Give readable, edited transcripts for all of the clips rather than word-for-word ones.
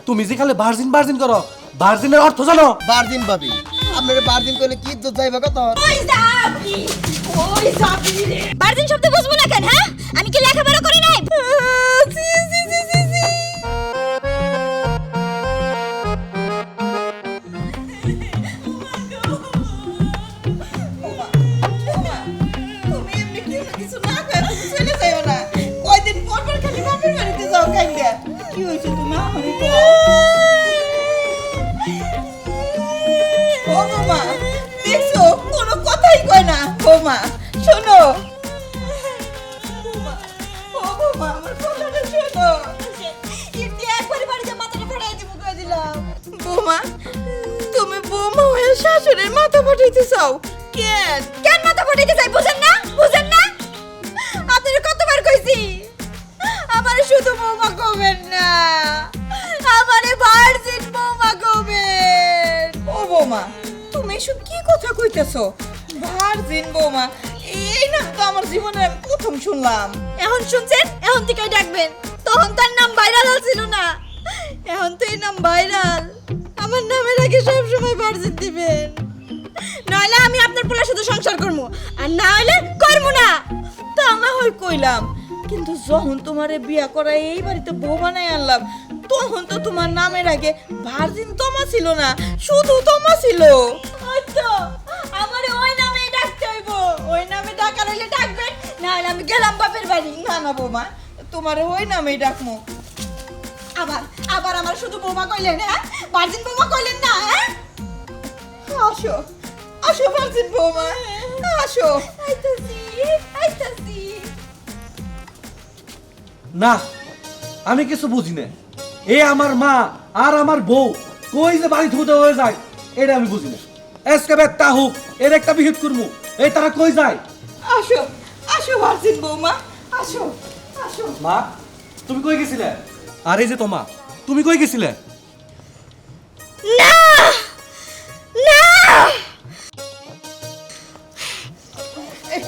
তুমি যে খালি ভার্জিন ভার্জিন করো, ভার্জিনের অর্থ জানো? বারদিন ভাবি আপনার বারদিন করলে কি ইজ্জত যাইবা কত? বারদিন শব্দ বুঝবো না কেন? হ্যাঁ, আমি কি লেখাপড়া করি নাই? তুমি এমনি কিছু না করে তুমি চলে যাও না। কয়দিন পর পর খালি বাপের বাড়িতে যাও কাইন্ডা। কি হইছে তোমার? আমারে কও। ও মামা, দেখছো কোনো কথাই কয় না। ও মা, শোনো। ও মামা, আমার কথাটা শোনো। ইতি একবারে বাড়িতে মাথাটা ফাটাই দিব কই দিলাম। বৌমা, তুমি বৌমা হয়ে শাশুড়ির মাথা ফাটাইতে চাও কেন? কেন মাথা ফাটাইতে চাই বুঝেন না? বুঝেন না? আপনারে কতবার কইছি আমারে শুধু বৌমা কবেন না, আমারে ভার্জিন বৌমা কবেন। ও বৌমা, তুমি এসব কি কথা কইতেছো? ভার্জিন বৌমা, এই নাম তো আমার জীবনে আমি প্রথম শুনলাম। এখন শুনছেন? এখন থেকেই ডাকবেন। তখন তার নাম ভাইরাল ছিল না, এখন তো এই নাম ভাইরাল। আমার নামের আগে সবসময় ভার্জিন দিবেন, নইলে আমি আপনার পোলার সাথে সংসার করবো, আর না হলে করবো না। তা না হয় কইলাম, কিন্তু যখন তোমারে বিয়া করা এই বাড়িতে বউ বানাই আনলাম, তখন তো তোমার নামের আগে ভার্জিন তোমা ছিল না, শুধু তোমা ছিল। তো আমারে ওই নামেই ডাকতে হইব। ওই নামে ডাকার হইলে ডাকবেন, না হলে আমি গেলাম বাপের বাড়ি। না না বৌমা, তোমারে ওই নামেই ডাকমু। আবার আবার আমার শুধু বৌমা কইলেন, হ্যাঁ? ভার্জিন বৌমা কইলেন না, হ্যাঁ? আসো আসো ভার্জিন বৌমা, আসো। আইতাছি আইতাছি। না, আমি কিছু বুঝি না। এ আমার মা আর আমার বউ কই যে বাড়ি থুতে হয়ে যায়, এটা আমি বুঝি না। এসকে তাহুক এর একটা বিহিত করবো, এই তারা কই যায়? আসো আসো ভার্জিন বৌমা, আসো আসো। মা, তুমি কই গেছিলে? আর এই যে তোমা, তুমি কই গেছিলে? না না,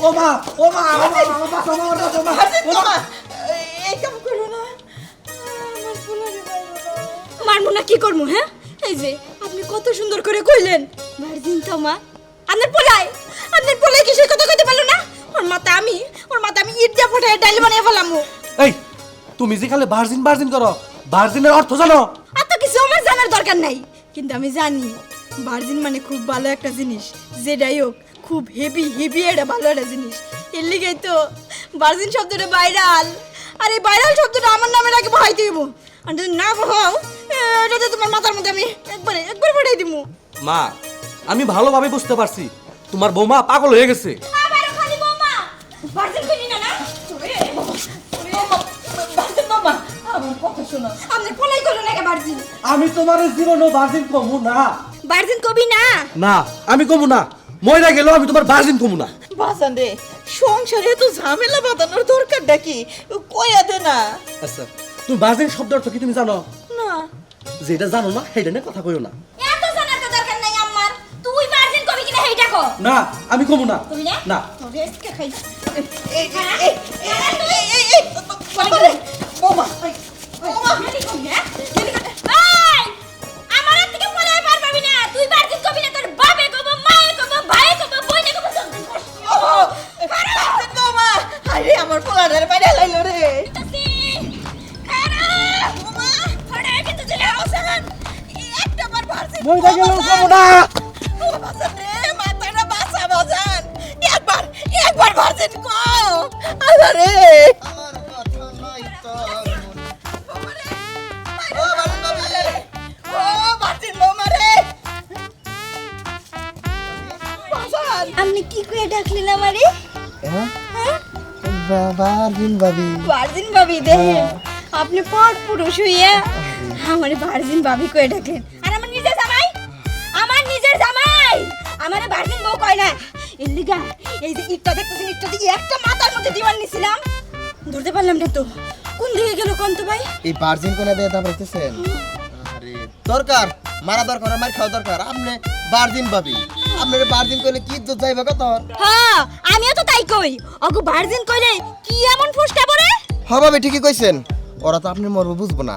ও মা, ও মা, ও মা, ও মা, ও মা, ও মা, ভার্জিন ও মা। বৌমা, এই কাম করো না। আমার ফুলারে বাইরো না। মারমু না কি করমু? হ্যাঁ, এই যে আপনি কত সুন্দর করে কইলেন ভার্জিন তোমা। আপনার পোলাই কি সে কথা কইতে পারলো না? ওর মাথা আমি ইট দিয়া ফটায় ডাইল বানিয়ে ফেলামু। এই, তুমি যে খালি ভার্জিন ভার্জিন করো, ভার্জিনের অর্থ জানো? আর তো কিছু আমার জানার দরকার নাই, কিন্তু আমি জানি ভার্জিন মানে খুব ভালো একটা জিনিস, যেটাই হোক খুব হেভি হেভি একটা ভালো একটা জিনিস। এর লিগেই তো ভার্জিন শব্দটা ভাইরাল। আর এই ভাইরাল শব্দটা আমার নামের আগে বহাই দিব, আর যদি না বহাও এটাতে তোমার মাথার মধ্যে আমি একবার ফাটাই দিব। মা, আমি ভালোভাবে বুঝতে পারছি তোমার বৌমা পাগল হয়ে গেছে। আবারও খালি বৌমা ভার্জিন কইনি না? ভার্জিন বৌমা, আমার কথা শোনো। আপনি পোলাই করলো না ভার্জিন। আমি তোমার জীবনও ভার্জিন কমু না। ভার্জিন কবি না? না, আমি কমু না। মইরা গেল আমি তোমার ভার্জিন কমু না। বাজান রে, সংসারে তো ঝামেলা বাঁধানোর দরকারটা কি? কইয়া দে না। আচ্ছা, তুমি ভার্জিন শব্দ অর্থ কি তুমি জানো? না। যেটা জানো না সেটা নিয়ে কথা কইও না। এত জানার তো দরকার নাই আমার। তুই ভার্জিন কবি কিনা হেইটা কো। না, আমি কমু না। কবি না? না। তোরে আজকে খাই। এই বৌমা, বৌমা, এই আমার হাত থেকে পলাই পার পাবি না। তুই ভার্জিন কবি না, তোর বাপে কব, মায়ে কব, ভাই কব, বইনে কব, সব দিন করছিস। ভার্জিন বৌমা, আরে আমার পোলাটার বাইরে লাইলো রে। বৌমা, আরে কিন্তু চলে আসেন। একটা বার ভার্জিন মইরা গেল কমু না। ও বাজান রে, মাথাটা বাঁচা বাজান। একবার ভার্জিন কও। আরে আমার কথা নাই তোর মনে। বৌমা রে, ও বাড়ি বাবি, ও ভার্জিন বৌমা রে। বাজান, আপনি কি কইয়া ডাকলেন আমারে? হ্যাঁ হ্যাঁ? বারদিন ভাবি। ভার্জিন ভাবি দেখেন, আপনি পর পুরুষ হইয়া আমারে ভার্জিন ভাবি কইয়া ডাকলেন। আর আমার নিজের জামাই, আমারে ভার্জিন বউ কয় না। এর লিগা এই যে ইটটা দেখতেছেন, ইটটা দিয়ে একটা মাথার মধ্যে দিওয়ান নিছিলাম, ধরতে পারলাম না তো। কোন দিকে গেল কোন তো ভাই? এই বারদিন কোনা দিয়ে তা বলতেছেন? আরে দরকার, মারা দরকার, মার খাওয়া দরকার। আপনি বারদিন ভাবি, আপনার বারদিন কইলে কি ইজ্জত যাইবা কত? হ্যাঁ, আমিও তো তাই কই। ওগো ভার্জিন কইলে কি এমন ফুসকা পড়ে? হ্যাঁ ভাবি, ঠিকই কইছেন। ওরা তো আপনি মরবো বুঝবো না।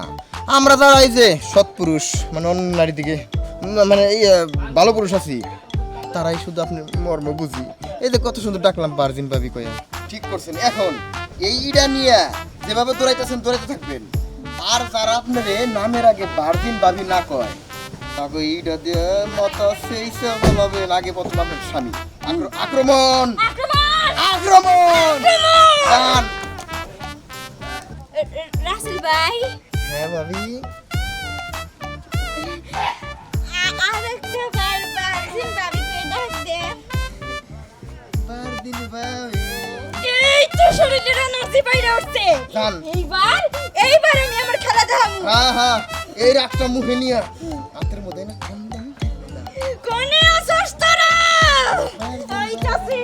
আমরা যারা এই যে সৎপুরুষ মানে অন্য নারী দিকে মানে এই ভালো পুরুষ আছি তারাই শুধু আপনি মর্ম বুঝি। এই যে কত সুন্দর ডাকলাম ভার্জিন ভাবি কয়ে, ঠিক করছেন। এখন এইটা নিয়ে যেভাবে দৌড়াইতেছেন দৌড়াইতে থাকবেন। আর যারা আপনারে নামের আগে ভার্জিন ভাবি না কয় তাকে এইটা দিয়ে মতো সেই বলবে আগে প্রথম আপনার স্বামী। আক্রমণ আক্রমণ যান। রাসেল ভাই হ্যাঁ ভাবি, আরেকটা বার বার্জিন ভাবি করে ডাক দে। ভার্জিন ভাবি এই তো শরীরের এনার্জি বাইরে উঠছে। যান। এইবার আমি আমার খেলা দেখাবো। হ্যাঁ হ্যাঁ, এই রাগটা মুখে নিয়ে হাতের মধ্যে না কোনে আসছ তোরা? এই চাচি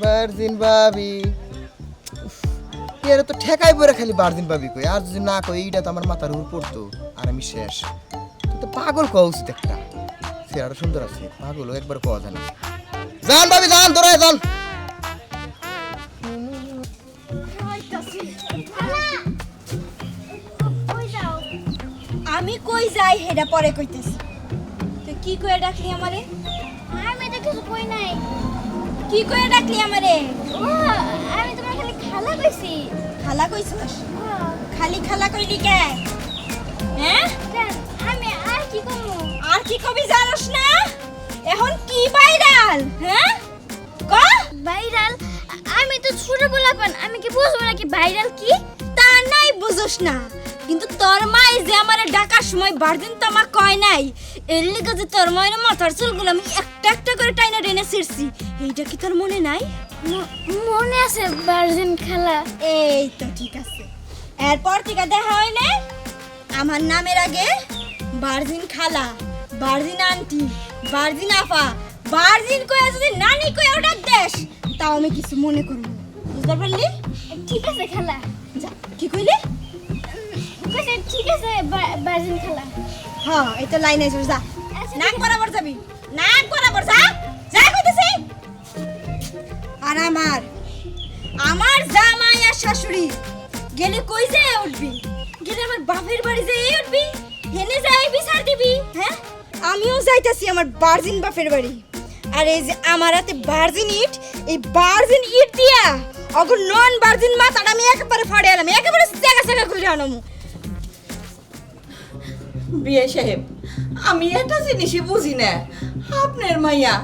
ভার্জিন ভাবি এর তো ঠেকাই পড়ে খালি ভার্জিন ভাবি কই। আর যদি না কই এইটা তো আমার মাথার উপর পড়তো আর আমি শেষ। তুই তো পাগল কওয়া উচিত একটা। চেহারা সুন্দর আছে, পাগলও একবার কওয়া যায় না। যান ভাবি যান, দৌড়ায় যান। আমি কই যাই হেডা পরে কইতেছি। তুই কি কইয়া ডাকলি আমারে? আমি তো কিছু কই নাই। কি কইয়া ডাকলি আমারে? ও আমি তোমার খালি খালা কইছি। খালা কইছস? ও, খালি খালা কইলি কে? হ্যাঁ? কেন আমি আর কি করবো? আর কি কবি জানোস না? এখন কি ভাইরাল? হ্যাঁ? ক? ভাইরাল? আমি তো ছোট বলাপান, আমি কি বুঝবো নাকি ভাইরাল কি? তা নাই বুঝোস না, কিন্তু তোর মাই যে আমারে ডাকার সময় বারদিন তো আমার কয় নাই, এর লিগে যে তোর মায়ের মাথার চুলগুলো আমি একটা একটা করে টাইনা টেনে ছিঁড়ছি, এইটা কি তোর মনে নাই? মনে আছে ভার্জিন খালা? এই তো ঠিক আছে। এরপর থেকে দেখা হয় না, আমার নামের আগে ভার্জিন খালা, ভার্জিন আন্টি, ভার্জিন আপা, ভার্জিন কয়ে যদি নানি কয়ে ডাক দেশ, তাও আমি কিছু মনে করব না। বুঝতে পারলি? ঠিক আছে খালা। যা, কি কইলি? কইছে ঠিক আছে ভার্জিন খালা। হ্যাঁ, এটা লাইনে এসে যা। আচ্ছা, নাক ঠিক আছে। বরাবর যাবি, নাক বরাবর যা, যা কইতেছি। আর আমার জামাই আর শাশুড়ি গেলে কই যায় উঠবি? গেলে আমার বাপের বাড়ি যেয়ে উঠবি, হেনে যাই বিচার দিবি। হ্যাঁ, আমিও যাইতাছি আমার ভার্জিন বাপের বাড়ি। আর এই যে আমার হাতে ভার্জিন ইট, এই ভার্জিন ইট দিয়া অগর নন ভার্জিন মাথাটা আমি একেবারে ফাড়ে এলাম, একেবারে জায়গা জায়গা করে আনমু। বিয়ে সাহেব, আমি একটা জিনিসই বুঝি না, আপনার মাইয়া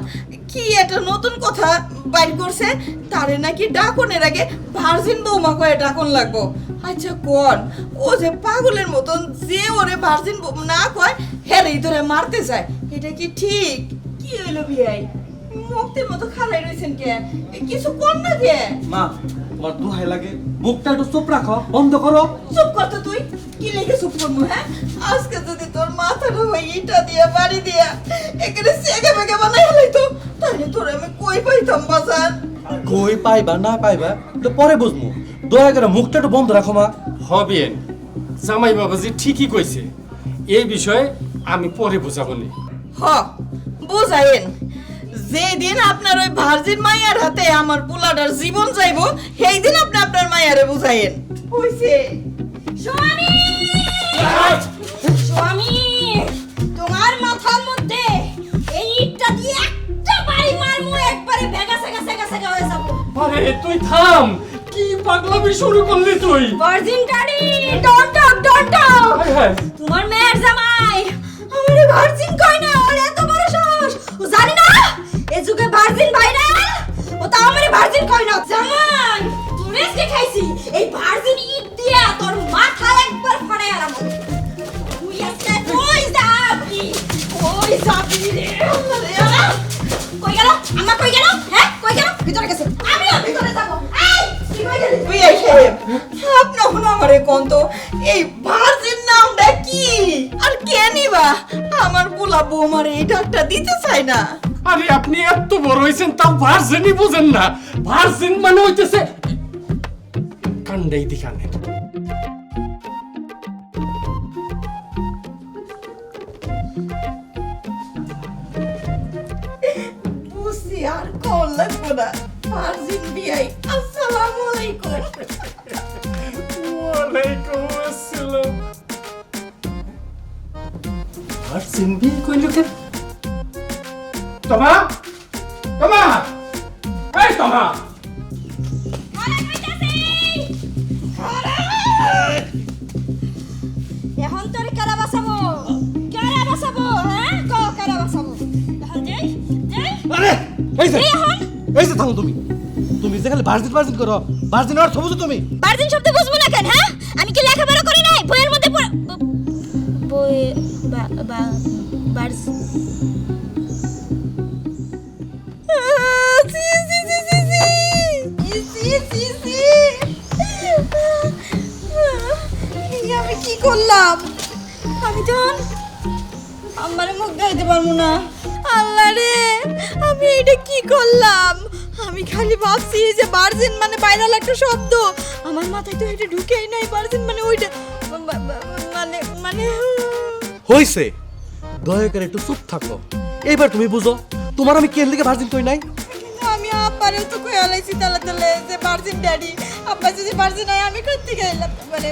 কি একটা নতুন কথা বাইর করছে, তারে নাকি ডাকনের আগে ভার্জিন বৌমা কয়ে ডাকন লাগবো। আচ্ছা কোন, ও যে পাগলের মতন যে ওরে ভার্জিন না কয় হেরেই ধরে মারতে যায়, এটা কি ঠিক? কি হইলো বিয়াই, মুক্তির মতো খালাই রয়েছেন কে? কিছু কর না কে? মা, তোমার দোহাই লাগে, মুখটা একটু চুপ রাখো, বন্ধ করো। চুপ কর তো তুই, কি লেগে চুপ করবো? হ্যাঁ, আজকে যদি তোর মাথাটা ওই ইটা দিয়া বাড়ি দিয়া এখানে সেগে বেগে বানাই হলাইতো, তাহলে তোর আমি কই পাইতাম বাজার? কই পাইবা না পাইবা তো পরে বুঝমু। দয়া করে মুখটা একটু বন্ধ রাখো মা। হবেন, জামাই বাবাজি ঠিকই কইছে, এই বিষয়ে আমি পরে বুঝাবনি। হ, বুঝাইন। যেদিন আপনার ওই ভার্জিন মাইয়ার হাতে আমার পোলাটার জীবন যাইবো, সেই দিন আপনি আপনার মাইয়ারে বুঝাইন। কইছে স্বামী, স্বামী, তোমার মাথার মধ্যে এই ইটটা দিয়ে একটা বাড়ি মারমু, একবারে ভেগা সেগা সেগা সেগা হয়ে যাবো। আরে তুই থাম, কি পাগলামি শুরু করলি তুই? Virgin daddy, don't talk, don't talk. হায় হায়, তোমার মেয়ের জামাই আমারে ভার্জিন কয় না, ওর এত বড় সাহস, ও জানি না এই যুগে ভার্জিন ভাইরাল, ও তো আমারে ভার্জিন কয় না। জামাই, তোরে আজকে খাইছি, এই ভার্জিন ইট দিয়া তোর মাথা একবার ফাড়াই আলাম। তুই আজকে কই যাবি? কই যাবি রে? কই গেল? আম্মা কই গেল? হ্যাঁ, কই গেল? ভিতরে গেছে। আমিও ভিতরে যাব। এই, তুই কই গেলি? বিয়ে সাহেব, আপনি এখন আমারে কোন তো এই ভার্জিন নামটা কি আর কে নিবা? আমার পোলা বৌমারে এই ডাকটা দিতে চাই না। আরে আপনি এত বড় হইছেন তাও ভার্জিনই বুঝেন না? ভার্জিন মানে হইতেছে কান্ডাই দিখানে। বুঝছি, আর কল লাগবো না। ভার্জিন বিয়াই, আসসালামু আলাইকুম। ওয়ালাইকুম আসসালাম। ভার্জিন বিয়ে কইল কেন? তোমা তোমা এই তোমা এখন তোর কারা বাঁচাবো হ্যাঁ কারা বাঁচাবো এখন যাই আরে এই যে এখন এই যে থামো তুমি তুমি যে খালি ভার্জিন করো ভার্জিন অর্থ বুঝো তুমি বার্জিন শব্দ বুঝবো না কেন হ্যাঁ আমি কি লেখাপড়া করি নাই বইয়ের মধ্যে বই বার্জ আমি কি করলাম আমি তো আমার মুখ গাইতে পারবো না আল্লাহ রে আমি এটা কি করলাম আমি খালি ভাবছি যে ভার্জিন মানে বাইরাল একটা শব্দ আমার মাথায় তো এটা ঢুকেই নাই ভার্জিন মানে ওইটা মানে মানে হইছে দয়া করে একটু চুপ থাকো এইবার তুমি বুঝো তোমার আমি কেন লিগে ভার্জিন কই নাই আমি আব্বারেও তো কই আলাইছি তালে যে ভার্জিন ড্যাডি আব্বা যদি ভার্জিন হয় আমি করতে গেলাম মানে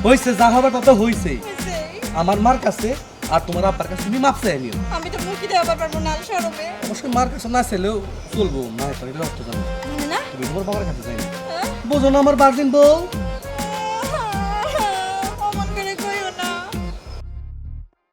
হইছে যা হবার কথা হইছে হইছে। আমার মার কাছে আর তোমার আব্বার কাছে তুমি মাপ চাই নিও আমি তো মুখি দেওয়া পারবো না শরমে অবশ্যই মার কাছে না চাইলেও চলবো মায়ের পানিটা রক্ত জানো মানে না তুমি তোমার বাবার কাছে যাই হ্যাঁ? বোঝো না আমার ভার্জিন বউ